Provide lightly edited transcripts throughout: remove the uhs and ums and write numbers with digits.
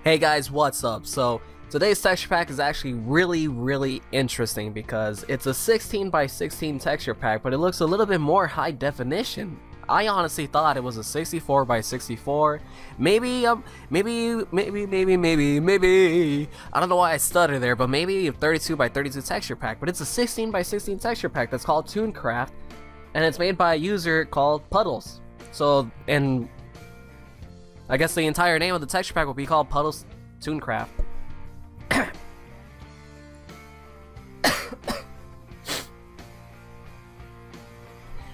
Hey guys, what's up? So today's texture pack is actually really interesting because it's a 16 by 16 texture pack, but it looks a little bit more high definition. I honestly thought it was a 64 by 64. Maybe I don't know why I stuttered there, but maybe a 32 by 32 texture pack. But it's a 16 by 16 texture pack that's called Tooncraft, and it's made by a user called Puddles. So, and I guess the entire name of the texture pack will be called Puddles Tooncraft.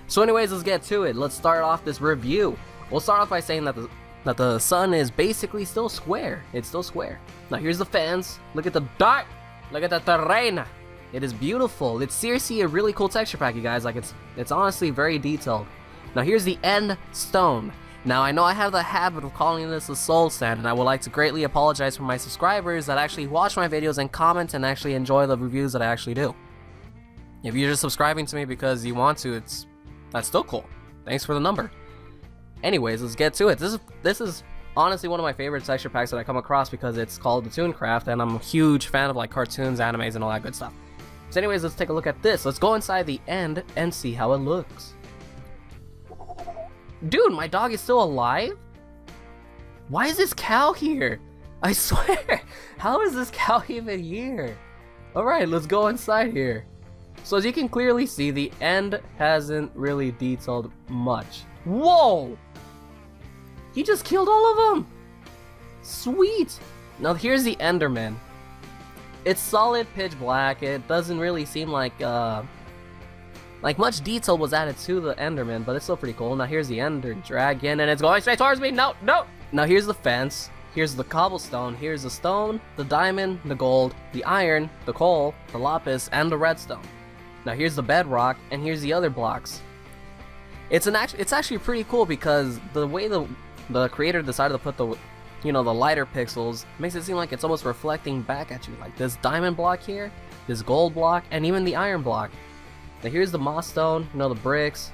So anyways, let's get to it. Let's start off this review. We'll start off by saying that the sun is basically still square. It's still square. Now here's the fans. Look at the dart. Look at the terrain. It is beautiful. It's seriously a really cool texture pack, you guys. Like it's honestly very detailed. Now here's the end stone. Now I know I have the habit of calling this a soul sand, and I would like to greatly apologize for my subscribers that actually watch my videos and comment and actually enjoy the reviews that I actually do. If you're just subscribing to me because you want to, that's still cool. Thanks for the number. Anyways, let's get to it. This is honestly one of my favorite texture packs that I come across because it's called the Tooncraft, and I'm a huge fan of like cartoons, animes, and all that good stuff. So anyways, let's take a look at this. Let's go inside the end and see how it looks. Dude, my dog is still alive? Why is this cow here? I swear, how is this cow even here? Alright, let's go inside here. So as you can clearly see, the end hasn't really detailed much. Whoa! He just killed all of them! Sweet! Now here's the Enderman. It's solid pitch black. It doesn't really seem like much detail was added to the Enderman, but it's still pretty cool. Now here's the Ender Dragon, and it's going straight towards me. No, no! Now here's the fence. Here's the cobblestone. Here's the stone, the diamond, the gold, the iron, the coal, the lapis, and the redstone. Now here's the bedrock, and here's the other blocks. It's actually pretty cool because the way the creator decided to put the the lighter pixels makes it seem like it's almost reflecting back at you. Like this diamond block here, this gold block, and even the iron block. Now here's the moss stone, the bricks.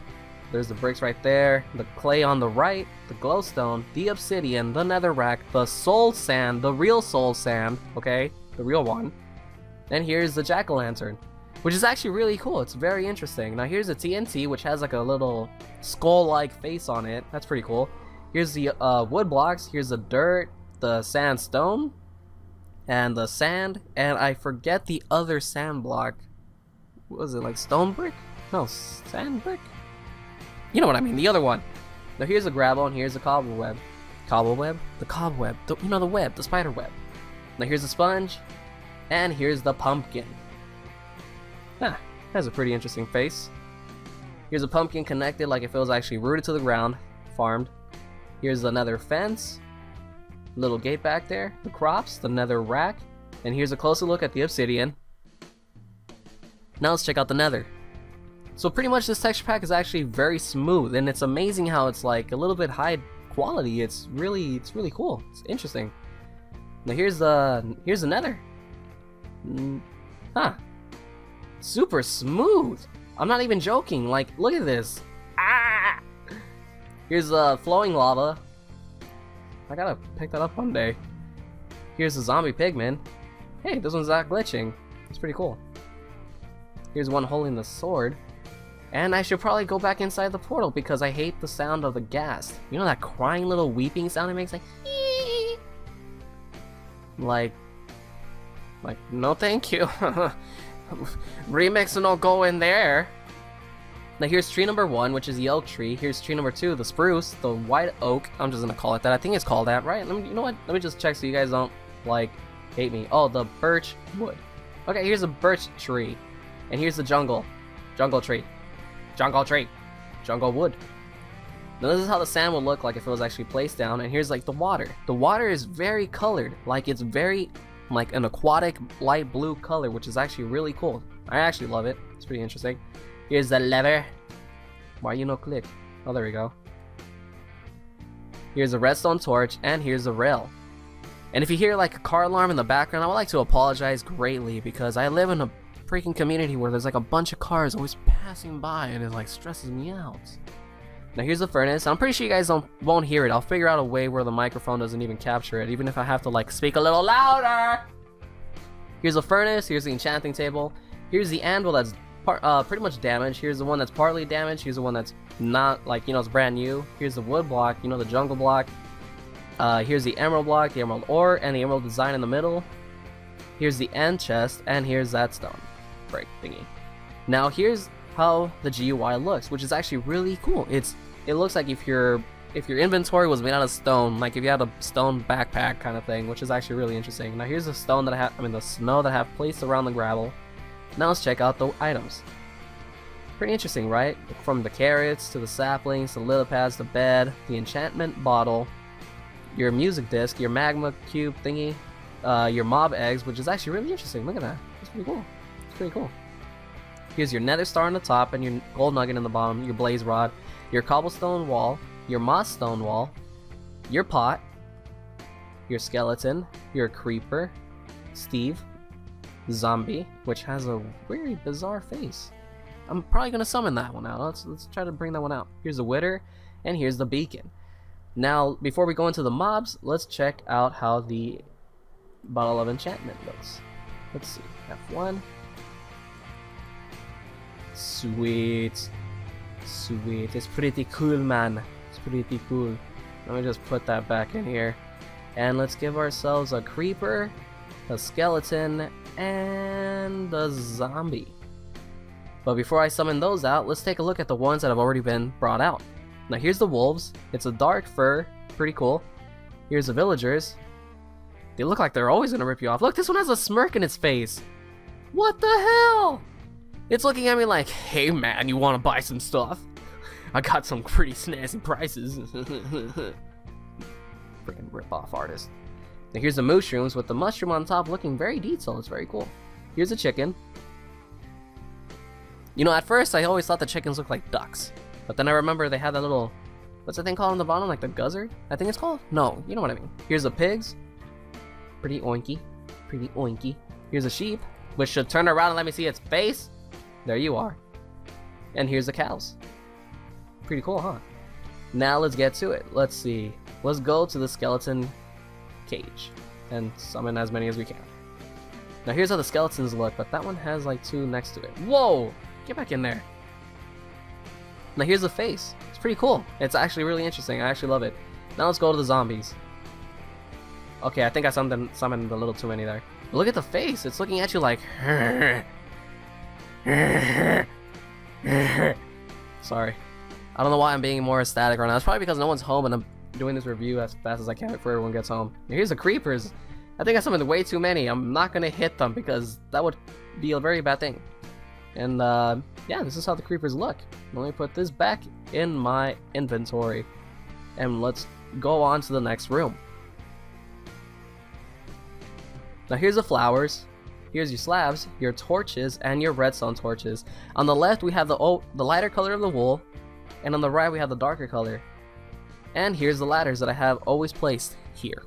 There's the bricks right there, the clay on the right, the glowstone, the obsidian, the netherrack, the soul sand, the real soul sand, okay, the real one. And here's the jack-o'-lantern, which is actually really cool. It's very interesting. Now here's the TNT, which has like a little skull-like face on it. That's pretty cool. Here's the wood blocks. Here's the dirt, the sandstone, and the sand, and I forget the other sand block. What was it, like stone brick? No, sand brick? You know what I mean, the other one. Now here's the gravel, and here's the cobweb. Cobweb? The cobweb. The web, the spider web. Now here's the sponge, and here's the pumpkin. Huh, has a pretty interesting face. Here's a pumpkin connected like if it was actually rooted to the ground, farmed. Here's another fence, little gate back there, the crops, the nether rack, and here's a closer look at the obsidian. Now let's check out the nether. So pretty much this texture pack is actually very smooth, and it's amazing how it's like a little bit high quality. It's really cool. It's interesting. Now here's the nether. Huh. Super smooth. I'm not even joking. Like, look at this. Ah! Here's flowing lava. I gotta pick that up one day. Here's the zombie pigman. Hey, this one's not glitching. It's pretty cool. Here's one holding the sword. And I should probably go back inside the portal because I hate the sound of the ghast. You know that crying little weeping sound it makes? Like, ee! Like, no thank you. Remix don't go in there. Now here's tree number 1, which is the oak tree. Here's tree number 2, the spruce, the white oak. I'm just gonna call it that. I think it's called that, right? You know what? Let me just check so you guys don't like hate me. Oh, the birch wood. Okay, here's a birch tree. And here's the jungle tree, jungle wood. Now this is how the sand would look like if it was actually placed down, and here's like the water. The water is very colored, like it's very like an aquatic light blue color, which is actually really cool. I actually love it. It's pretty interesting. Here's the lever. Why you no click? Oh, there we go. Here's a redstone torch, and here's the rail. And if you hear like a car alarm in the background, I would like to apologize greatly because I live in a freaking community where there's like a bunch of cars always passing by, and it like stresses me out. Now here's the furnace. I'm pretty sure you guys won't hear it. I'll figure out a way where the microphone doesn't even capture it, even if I have to like speak a little louder. Here's the furnace. Here's the enchanting table. Here's the anvil that's pretty much damaged. Here's the one that's partly damaged. Here's the one that's not, like, you know, it's brand new. Here's the wood block, you know, the jungle block. Here's the emerald block, the emerald ore, and the emerald design in the middle. Here's the end chest, and here's that stone break thingy. Now here's how the GUI looks, which is actually really cool. It looks like if your inventory was made out of stone, like if you had a stone backpack kind of thing, which is actually really interesting. Now here's the stone that the snow that I have placed around the gravel. Now let's check out the items. Pretty interesting, right? From the carrots to the saplings, the lily pads, the bed, the enchantment bottle, your music disc, your magma cube thingy, your mob eggs, which is actually really interesting. Look at that. That's pretty cool. It's pretty cool. Here's your nether star on the top and your gold nugget in the bottom, your blaze rod, your cobblestone wall, your moss stone wall, your pot, your skeleton, your creeper, Steve, zombie, which has a very bizarre face. I'm probably gonna summon that one out. Let's try to bring that one out. Here's the wither, and here's the beacon. Now, before we go into the mobs, let's check out how the bottle of enchantment looks. Let's see. F1. Sweet. Sweet. It's pretty cool, man. It's pretty cool. Let me just put that back in here. And let's give ourselves a creeper, a skeleton, and a zombie. But before I summon those out, let's take a look at the ones that have already been brought out. Now here's the wolves. It's a dark fur. Pretty cool. Here's the villagers. They look like they're always gonna rip you off. Look, this one has a smirk in its face. What the hell? It's looking at me like, hey man, you wanna buy some stuff? I got some pretty snazzy prices. Freaking rip-off artist. Now here's the mushrooms with the mushroom on top looking very detailed. It's very cool. Here's a chicken. You know, at first I always thought the chickens looked like ducks. But then I remember they had that little, what's that thing called on the bottom? Like the guzzard? I think it's called? No, you know what I mean. Here's the pigs. Pretty oinky. Pretty oinky. Here's a sheep, which should turn around and let me see its face. There you are. And here's the cows. Pretty cool, huh? Now let's get to it. Let's see. Let's go to the skeleton cage and summon as many as we can. Now here's how the skeletons look, but that one has like two next to it. Whoa! Get back in there. Now here's the face. It's pretty cool. It's actually really interesting. I actually love it. Now let's go to the zombies. Okay, I think I summoned a little too many there. But look at the face. It's looking at you like... Sorry. I don't know why I'm being more ecstatic right now. It's probably because no one's home and I'm doing this review as fast as I can before everyone gets home. Now here's the creepers. I think I summoned way too many. I'm not going to hit them because that would be a very bad thing. And yeah, this is how the creepers look. Let me put this back in my inventory. And let's go on to the next room. Now here's the flowers. Here's your slabs, your torches, and your redstone torches. On the left we have the lighter color of the wool. And on the right we have the darker color. And here's the ladders that I have always placed here.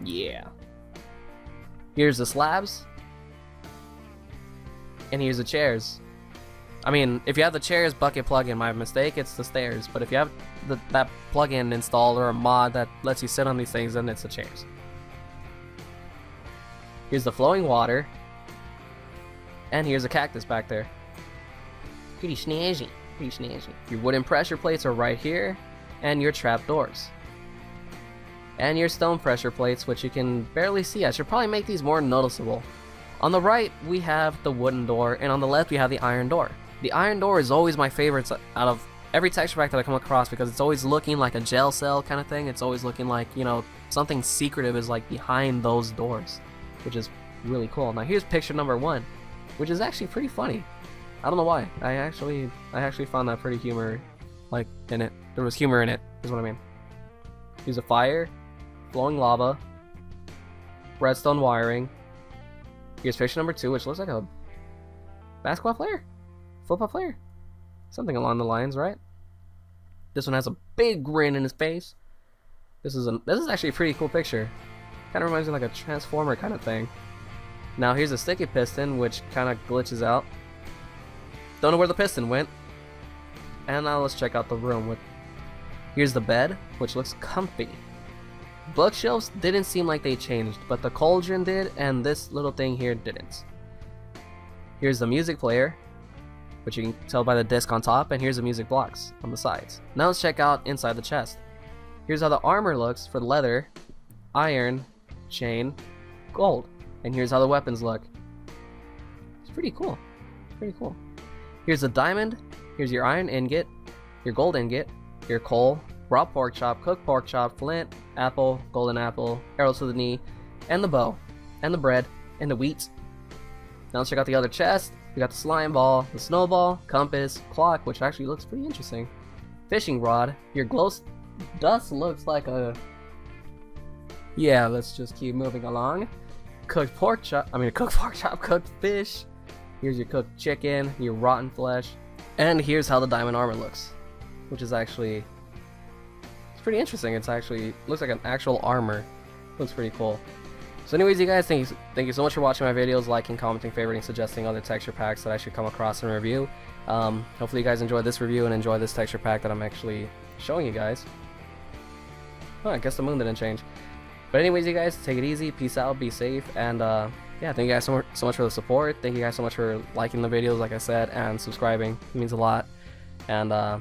Yeah. Here's the slabs. And here's the chairs. I mean, if you have the chairs bucket plugin, my mistake, it's the stairs. But if you have that plugin installed or a mod that lets you sit on these things, then it's the chairs. Here's the flowing water. And here's a cactus back there. Pretty snazzy. Pretty snazzy. Your wooden pressure plates are right here. And your trapdoors. And your stone pressure plates, which you can barely see. I should probably make these more noticeable. On the right, we have the wooden door, and on the left, we have the iron door. The iron door is always my favorite out of every texture pack that I come across because it's always looking like a jail cell kind of thing. It's always looking like, you know, something secretive is like behind those doors, which is really cool. Now here's picture number 1, which is actually pretty funny. I don't know why. I actually found that pretty humor, like, in it. There was humor in it, is what I mean. Here's a fire, flowing lava, redstone wiring. Here's picture number 2, which looks like a basketball player? Football player? Something along the lines, right? This one has a big grin in his face. This is actually a pretty cool picture. Kind of reminds me of like a transformer kind of thing. Now here's a sticky piston, which kind of glitches out. Don't know where the piston went. And now let's check out the room with Here's the bed, which looks comfy. Bookshelves didn't seem like they changed, but the cauldron did, and this little thing here didn't. Here's the music player, which you can tell by the disc on top, and here's the music blocks on the sides. Now let's check out inside the chest. Here's how the armor looks for leather, iron, chain, gold. And here's how the weapons look. It's pretty cool. Pretty cool. Here's the diamond, here's your iron ingot, your gold ingot, your coal, raw pork chop, cooked pork chop, flint, apple, golden apple, arrows to the knee, and the bow, and the bread, and the wheat. Now let's check out the other chest. We got the slime ball, the snowball, compass, clock, which actually looks pretty interesting, fishing rod, your glow dust looks like a... Yeah, let's just keep moving along. Cooked pork chop, cooked fish. Here's your cooked chicken, your rotten flesh. And here's how the diamond armor looks, which is actually... It's pretty interesting. It's actually looks like an actual armor. Looks pretty cool. So anyways, you guys, thank you so much for watching my videos, liking, commenting, favoriting, suggesting other texture packs that I should come across and review. Hopefully you guys enjoyed this review and enjoy this texture pack that I'm actually showing you guys. Oh, I guess the moon didn't change. But anyways, you guys, take it easy, peace out, be safe, and yeah, thank you guys so much for the support. Thank you guys so much for liking the videos, like I said, and subscribing. It means a lot. And I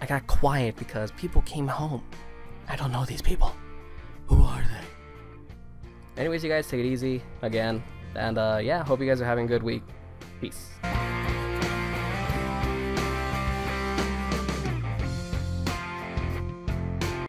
got quiet because people came home. I don't know these people. Who are they? Anyways, you guys, take it easy again, and yeah, hope you guys are having a good week. Peace.